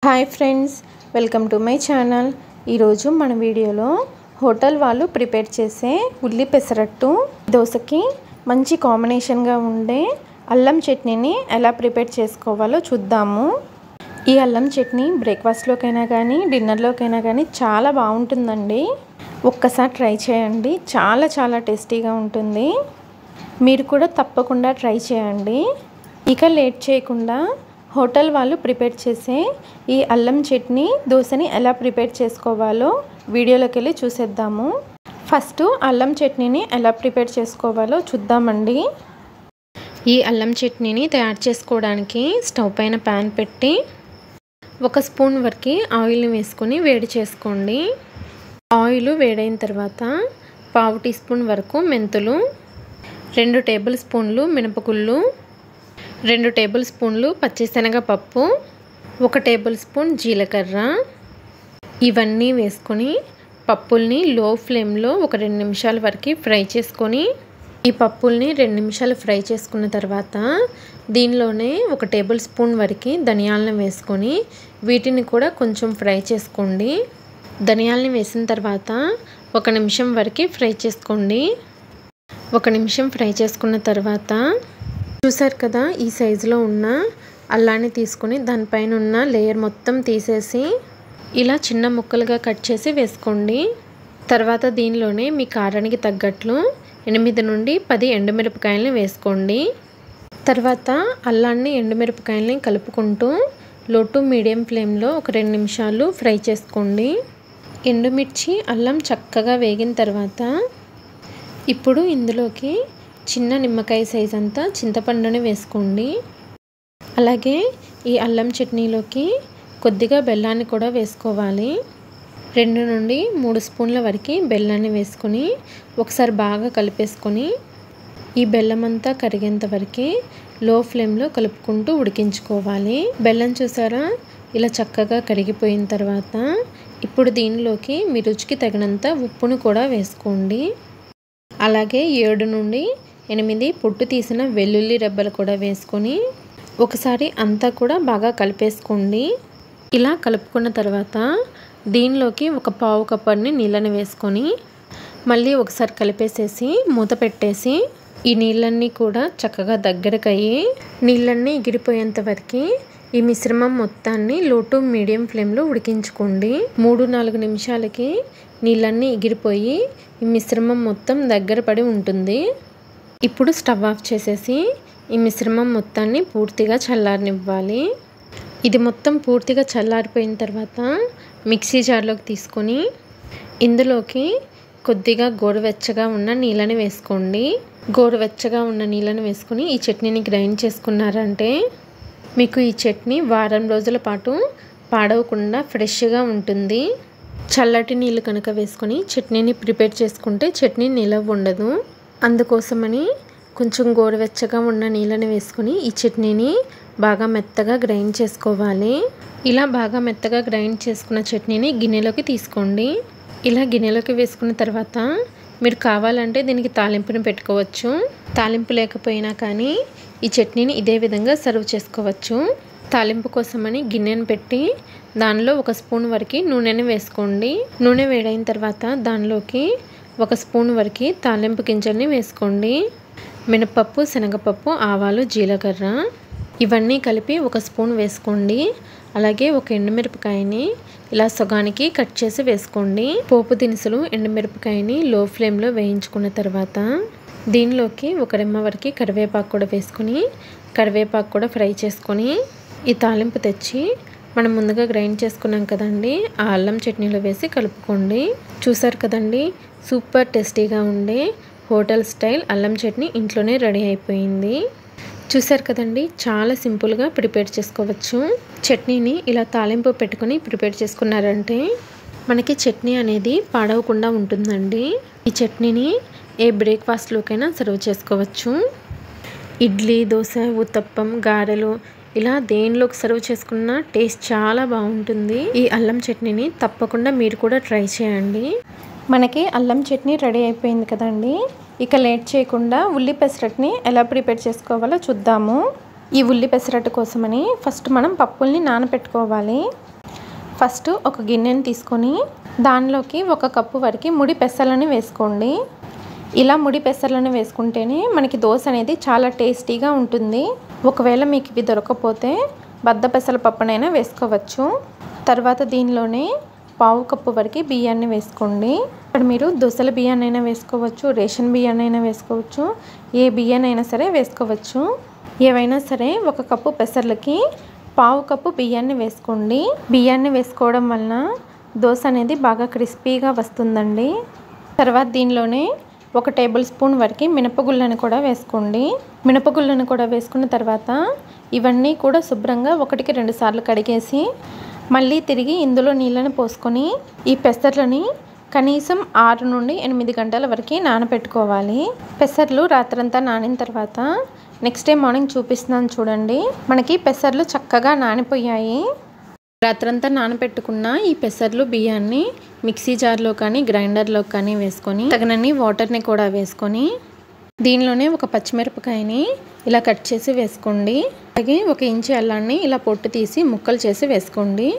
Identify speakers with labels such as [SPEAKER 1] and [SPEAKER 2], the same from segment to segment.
[SPEAKER 1] Hi friends, welcome to my channel. ఈరోజు మన వీడియోలో హోటల్ వాళ్ళు ప్రిపేర్ చేసే ఉల్లి పెసరట్టు దోశకి మంచి కాంబినేషన్గా ఉండే అల్లం చట్నీని ఎలా ప్రిపేర్ చేసుకోవాలో చూద్దాము. ఈ అల్లం చట్నీ బ్రేక్ఫాస్ట్లోకైనా కానీ డిన్నర్లోకైనా కానీ చాలా బాగుంటుందండి. ఒక్కసారి ట్రై చేయండి, చాలా టేస్టీగా ఉంటుంది. మీరు కూడా తప్పకుండా ట్రై చేయండి. ఇక లేట్ చేయకుండా హోటల్ వాళ్ళు ప్రిపేర్ చేసే ఈ అల్లం చట్నీ దోశని ఎలా ప్రిపేర్ చేసుకోవాలో వీడియోలోకి వెళ్ళి చూసేద్దాము. ఫస్ట్ అల్లం చట్నీని ఎలా ప్రిపేర్ చేసుకోవాలో చూద్దామండి. ఈ అల్లం చట్నీని తయారు చేసుకోవడానికి స్టవ్ పైన ప్యాన్ పెట్టి 1 స్పూన్ వరకు ఆయిల్ని వేసుకొని వేడి చేసుకోండి. ఆయిల్ వేడైన తర్వాత 1/2 టీ స్పూన్ వరకు మెంతులు, 2 టేబుల్ స్పూన్లు మినపగుళ్ళు, 2 టేబుల్ స్పూన్లు పచ్చిశనగపప్పు, 1 టేబుల్ స్పూన్ జీలకర్ర ఇవన్నీ వేసుకొని పప్పుల్ని లో ఫ్లేమ్లో ఒక 2 నిమిషాల వరకు ఫ్రై చేసుకొని ఈ పప్పుల్ని 2 నిమిషాలు ఫ్రై చేసుకున్న తర్వాత దీనిలోనే 1 టేబుల్ స్పూన్ వరకు ధనియాలను వేసుకొని వీటిని కూడా కొంచెం ఫ్రై చేసుకోండి. ధనియాలని వేసిన తర్వాత 1 నిమిషం వరకు ఫ్రై చేసుకోండి. 1 నిమిషం ఫ్రై చేసుకున్న తర్వాత చూసారు కదా, ఈ సైజులో ఉన్న అల్లాన్ని తీసుకొని దానిపైన ఉన్న లేయర్ మొత్తం తీసేసి ఇలా చిన్న ముక్కలుగా కట్ చేసి వేసుకోండి. తర్వాత దీనిలోనే మీ కారానికి తగ్గట్లు 8 నుండి 10 ఎండుమిరపకాయలని వేసుకోండి. తర్వాత అల్లాన్ని ఎండుమిరపకాయలని కలుపుకుంటూ లో టు మీడియం ఫ్లేమ్లో ఒక 2 నిమిషాలు ఫ్రై చేసుకోండి. ఎండుమిర్చి అల్లం చక్కగా వేగిన తర్వాత ఇప్పుడు ఇందులోకి చిన్న నిమ్మకాయ సైజ్ అంతా చింతపండుని వేసుకోండి. అలాగే ఈ అల్లం చట్నీలోకి కొద్దిగా బెల్లాన్ని కూడా వేసుకోవాలి. 2 నుండి 3 స్పూన్ల వరకు బెల్లాన్ని వేసుకొని ఒకసారి బాగా కలిపేసుకొని ఈ బెల్లం అంతా కరిగేంత వరకు లో ఫ్లేమ్లో కలుపుకుంటూ ఉడికించుకోవాలి. బెల్లం చూసారా, ఇలా చక్కగా కరిగిపోయిన తర్వాత ఇప్పుడు దీనిలోకి మీ రుచికి తగినంత ఉప్పును కూడా వేసుకోండి. అలాగే 7 నుండి 8 పొట్టు తీసిన వెల్లుల్లి రెబ్బలు కూడా వేసుకొని ఒకసారి అంతా కూడా బాగా కలిపేసుకోండి. ఇలా కలుపుకున్న తర్వాత దీనిలోకి 1/4 కప్పు నీళ్ళని వేసుకొని మళ్ళీ ఒకసారి కలిపేసేసి మూత పెట్టేసి ఈ నీళ్ళన్నీ కూడా చక్కగా దగ్గరకయ్యి నీళ్ళన్నీ ఎగిరిపోయేంత వరకు ఈ మిశ్రమం మొత్తాన్ని లో టు మీడియం ఫ్లేమ్లో ఉడికించుకోండి. 3-4 నిమిషాలకి నీళ్ళన్నీ ఎగిరిపోయి ఈ మిశ్రమం మొత్తం దగ్గర పడి ఉంటుంది. ఇప్పుడు స్టవ్ ఆఫ్ చేసేసి ఈ మిశ్రమం మొత్తాన్ని పూర్తిగా చల్లారనివ్వాలి. ఇది మొత్తం పూర్తిగా చల్లారిపోయిన తర్వాత మిక్సీ జార్లోకి తీసుకొని ఇందులోకి కొద్దిగా గోరువెచ్చగా ఉన్న నీళ్ళని వేసుకోండి. గోరువెచ్చగా ఉన్న నీళ్ళని వేసుకొని ఈ చట్నీని గ్రైండ్ చేసుకున్నారంటే మీకు ఈ చట్నీ వారం రోజుల పాటు పాడవకుండా ఫ్రెష్గా ఉంటుంది. చల్లటి నీళ్ళు కనుక వేసుకొని చట్నీని ప్రిపేర్ చేసుకుంటే చట్నీ నిలవ ఉండదు. అందుకోసమని కొంచెం గోరువెచ్చగా ఉన్న నీళ్ళని వేసుకొని ఈ చట్నీని బాగా మెత్తగా గ్రైండ్ చేసుకోవాలి. ఇలా బాగా మెత్తగా గ్రైండ్ చేసుకున్న చట్నీని గిన్నెలోకి తీసుకోండి. ఇలా గిన్నెలోకి వేసుకున్న తర్వాత మీరు కావాలంటే దీనికి తాలింపుని పెట్టుకోవచ్చు. తాలింపు లేకపోయినా కానీ ఈ చట్నీని ఇదే విధంగా సర్వ్ చేసుకోవచ్చు. తాలింపు కోసమని గిన్నెను పెట్టి దానిలో 1 స్పూన్ వరకు నూనెని వేసుకోండి. నూనె వేడైన తర్వాత దానిలోకి 1 స్పూన్ వరకు తాలింపు గింజల్ని వేసుకోండి. మినపప్పు, శనగపప్పు, ఆవాలు, జీలకర్ర ఇవన్నీ కలిపి 1 స్పూన్ వేసుకోండి. అలాగే 1 ఎండుమిరపకాయని ఇలా సగానికి కట్ చేసి వేసుకోండి. పోపు దినుసులు ఎండుమిరపకాయని లో ఫ్లేమ్లో వేయించుకున్న తర్వాత దీనిలోకి 1 రెమ్మ వరకు కరివేపాకు కూడా వేసుకొని కరివేపాకు కూడా ఫ్రై చేసుకొని ఈ తాలింపు తెచ్చి మనం ముందుగా గ్రైండ్ చేసుకున్నాం కదండి, ఆ అల్లం చట్నీలో వేసి కలుపుకోండి. చూసారు కదండి, సూపర్ టేస్టీగా ఉండే హోటల్ స్టైల్ అల్లం చట్నీ ఇంట్లోనే రెడీ అయిపోయింది. చూసారు కదండి, చాలా సింపుల్గా ప్రిపేర్ చేసుకోవచ్చు. చట్నీని ఇలా తాలింపు పెట్టుకొని ప్రిపేర్ చేసుకున్నారంటే మనకి చట్నీ అనేది పాడవకుండా ఉంటుందండి. ఈ చట్నీని ఏ బ్రేక్ఫాస్ట్లోకైనా సర్వ్ చేసుకోవచ్చు. ఇడ్లీ, దోశ, ఉత్తప్పం, గారెలు ఇలా దేనిలోకి సర్వ్ చేసుకున్న టేస్ట్ చాలా బాగుంటుంది. ఈ అల్లం చట్నీని తప్పకుండా మీరు కూడా ట్రై చేయండి. మనకి అల్లం చట్నీ రెడీ అయిపోయింది కదండి. ఇక లేట్ చేయకుండా ఉల్లి పెసరట్ని ఎలా ప్రిపేర్ చేసుకోవాలో చూద్దాము. ఈ ఉల్లి పెసరట్టు కోసమని ఫస్ట్ మనం పప్పుల్ని నానబెట్టుకోవాలి. ఫస్ట్ ఒక గిన్నెని తీసుకొని దానిలోకి 1 కప్పు వరకు ముడి పెసలను వేసుకోండి. ఇలా ముడి పెసలను వేసుకుంటేనే మనకి దోశ అనేది చాలా టేస్టీగా ఉంటుంది. ఒకవేళ మీకు ఇవి దొరకకపోతే బద్ద పెసల పప్పునైనా వేసుకోవచ్చు. తర్వాత దీనిలోనే 1/2 కప్పు వరకు బియ్యాన్ని వేసుకోండి. ఇక్కడ మీరు దోశల బియ్యాన్నైనా వేసుకోవచ్చు, రేషన్ బియ్యాన్నైనా వేసుకోవచ్చు, ఏ బియ్యాన్నైనా సరే వేసుకోవచ్చు. ఏవైనా సరే 1 కప్పు పెసర్లకి 1/2 కప్పు బియ్యాన్ని వేసుకోండి. బియ్యాన్ని వేసుకోవడం వలన దోశ అనేది బాగా క్రిస్పీగా వస్తుందండి. తర్వాత దీనిలోనే 1 టేబుల్ స్పూన్ వరకు మినపగుళ్ళను కూడా వేసుకోండి. మినపగుళ్ళను కూడా వేసుకున్న తర్వాత ఇవన్నీ కూడా శుభ్రంగా 1కి 2 సార్లు కడిగేసి మళ్ళీ తిరిగి ఇందులో నీళ్ళని పోసుకొని ఈ పెసర్లని కనీసం 6 నుండి 8 గంటల వరకు నానబెట్టుకోవాలి. పెసర్లు రాత్రంతా నానిన తర్వాత నెక్స్ట్ డే మార్నింగ్ చూపిస్తున్నాను చూడండి. మనకి పెసర్లు చక్కగా నానిపోయాయి. రాత్రంతా నానబెట్టుకున్న ఈ పెసర్లు బియ్యాన్ని మిక్సీ జార్లో కానీ గ్రైండర్లో కానీ వేసుకొని తగినన్ని వాటర్ని కూడా వేసుకొని దీనిలోనే 1 పచ్చిమిరపకాయని ఇలా కట్ చేసి వేసుకోండి. అలాగే 1 ఇంచు అల్లాన్ని ఇలా పొట్టు తీసి ముక్కలు చేసి వేసుకోండి.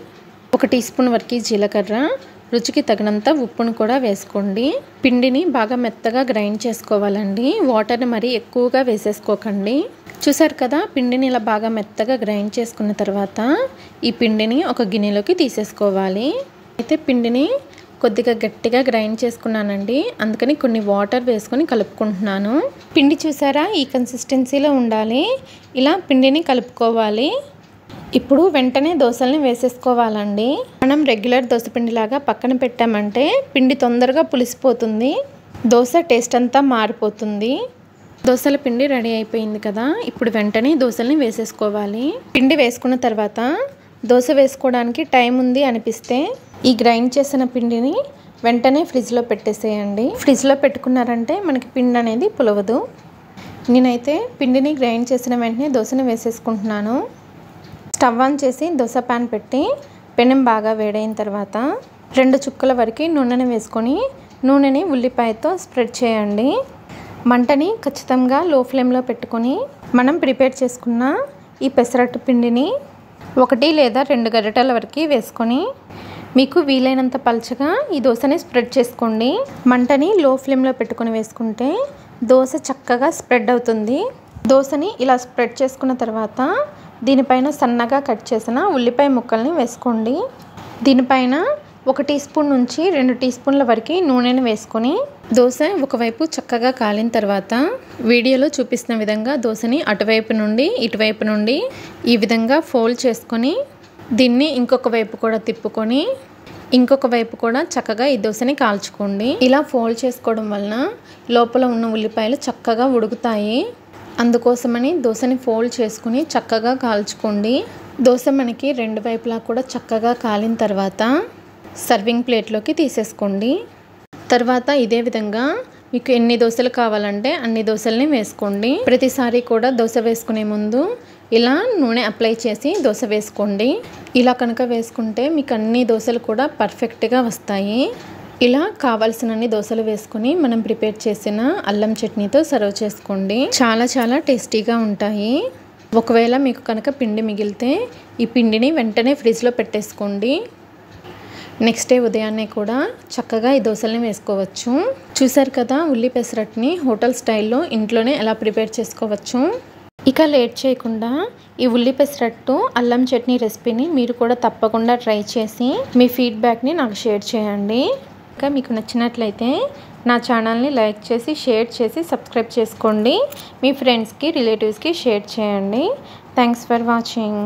[SPEAKER 1] 1 టీ స్పూన్ వరకు జీలకర్ర, రుచికి తగినంత ఉప్పును కూడా వేసుకోండి. పిండిని బాగా మెత్తగా గ్రైండ్ చేసుకోవాలండి. వాటర్ని మరీ ఎక్కువగా వేసేసుకోకండి. చూసారు కదా, పిండిని ఇలా బాగా మెత్తగా గ్రైండ్ చేసుకున్న తర్వాత ఈ పిండిని ఒక గిన్నెలోకి తీసేసుకోవాలి. అయితే పిండిని కొద్దిగా గట్టిగా గ్రైండ్ చేసుకున్నానండి, అందుకని కొన్ని వాటర్ వేసుకొని కలుపుకుంటున్నాను. పిండి చూసారా, ఈ కన్సిస్టెన్సీలో ఉండాలి. ఇలా పిండిని కలుపుకోవాలి. ఇప్పుడు వెంటనే దోశల్ని వేసేసుకోవాలండి. మనం రెగ్యులర్ దోశ పిండిలాగా పక్కన పెట్టామంటే పిండి తొందరగా పులిసిపోతుంది, దోశ టేస్ట్ అంతా మారిపోతుంది. దోశల పిండి రెడీ అయిపోయింది కదా, ఇప్పుడు వెంటనే దోశల్ని వేసేసుకోవాలి. పిండి వేసుకున్న తర్వాత దోశ వేసుకోవడానికి టైం ఉంది అనిపిస్తే ఈ గ్రైండ్ చేసిన పిండిని వెంటనే ఫ్రిడ్జ్లో పెట్టేసేయండి. ఫ్రిడ్జ్లో పెట్టుకున్నారంటే మనకి పిండి అనేది పులవదు. నేనైతే పిండిని గ్రైండ్ చేసిన వెంటనే దోశని వేసేసుకుంటున్నాను. స్టవ్ ఆన్ చేసి దోశ ప్యాన్ పెట్టి పెనం బాగా వేడైన తర్వాత 2 చుక్కల వరకు నూనెని వేసుకొని నూనెని ఉల్లిపాయతో స్ప్రెడ్ చేయండి. మంటని ఖచ్చితంగా లో ఫ్లేమ్లో పెట్టుకొని మనం ప్రిపేర్ చేసుకున్న ఈ పెసరట్టు పిండిని 1 లేదా 2 గరిటెల వరకు వేసుకొని మీకు వీలైనంత పల్చగా ఈ దోశని స్ప్రెడ్ చేసుకోండి. మంటని లో ఫ్లేమ్లో పెట్టుకొని వేసుకుంటే దోశ చక్కగా స్ప్రెడ్ అవుతుంది. దోశని ఇలా స్ప్రెడ్ చేసుకున్న తర్వాత దీనిపైన సన్నగా కట్ చేసిన ఉల్లిపాయ ముక్కల్ని వేసుకోండి. దీనిపైన 1 టీ స్పూన్ నుంచి 2 టీ స్పూన్ల వరకు నూనెని వేసుకొని దోశ ఒకవైపు చక్కగా కాలిన తర్వాత వీడియోలో చూపిస్తున్న విధంగా దోశని అటువైపు నుండి ఇటువైపు నుండి ఈ విధంగా ఫోల్డ్ చేసుకొని దీన్ని ఇంకొక వైపు కూడా తిప్పుకొని ఇంకొక వైపు కూడా చక్కగా ఈ దోశని కాల్చుకోండి. ఇలా ఫోల్డ్ చేసుకోవడం వలన లోపల ఉన్న ఉల్లిపాయలు చక్కగా ఉడుకుతాయి. అందుకోసమని దోశని ఫోల్డ్ చేసుకుని చక్కగా కాల్చుకోండి. దోశ మనకి 2 వైపులా కూడా చక్కగా కాలిన తర్వాత సర్వింగ్ ప్లేట్లోకి తీసేసుకోండి. తర్వాత ఇదే విధంగా మీకు ఎన్ని దోశలు కావాలంటే అన్ని దోశల్ని వేసుకోండి. ప్రతిసారి కూడా దోశ వేసుకునే ముందు ఇలా నూనె అప్లై చేసి దోశ వేసుకోండి. ఇలా కనుక వేసుకుంటే మీకు అన్ని దోశలు కూడా పర్ఫెక్ట్గా వస్తాయి. ఇలా కావాల్సినన్ని దోశలు వేసుకొని మనం ప్రిపేర్ చేసిన అల్లం చట్నీతో సర్వ్ చేసుకోండి. చాలా చాలా టేస్టీగా ఉంటాయి. ఒకవేళ మీకు కనుక పిండి మిగిలితే ఈ పిండిని వెంటనే ఫ్రిడ్జ్లో పెట్టేసుకోండి. నెక్స్ట్ డే ఉదయాన్నే కూడా చక్కగా ఈ దోశల్ని వేసుకోవచ్చు. చూసారు కదా, ఉల్లి పెసరట్ని హోటల్ స్టైల్లో ఇంట్లోనే ఎలా ప్రిపేర్ చేసుకోవచ్చు. ఇక లేట్ చేయకుండా ఈ ఉల్లి పెసరట్టు అల్లం చట్నీ రెసిపీని మీరు కూడా తప్పకుండా ట్రై చేసి మీ ఫీడ్బ్యాక్ని నాకు షేర్ చేయండి. ఇంకా మీకు నచ్చినట్లయితే నా ఛానల్ని లైక్ చేసి షేర్ చేసి సబ్స్క్రైబ్ చేసుకోండి. మీ ఫ్రెండ్స్కి రిలేటివ్స్కి షేర్ చేయండి. Thanks for watching.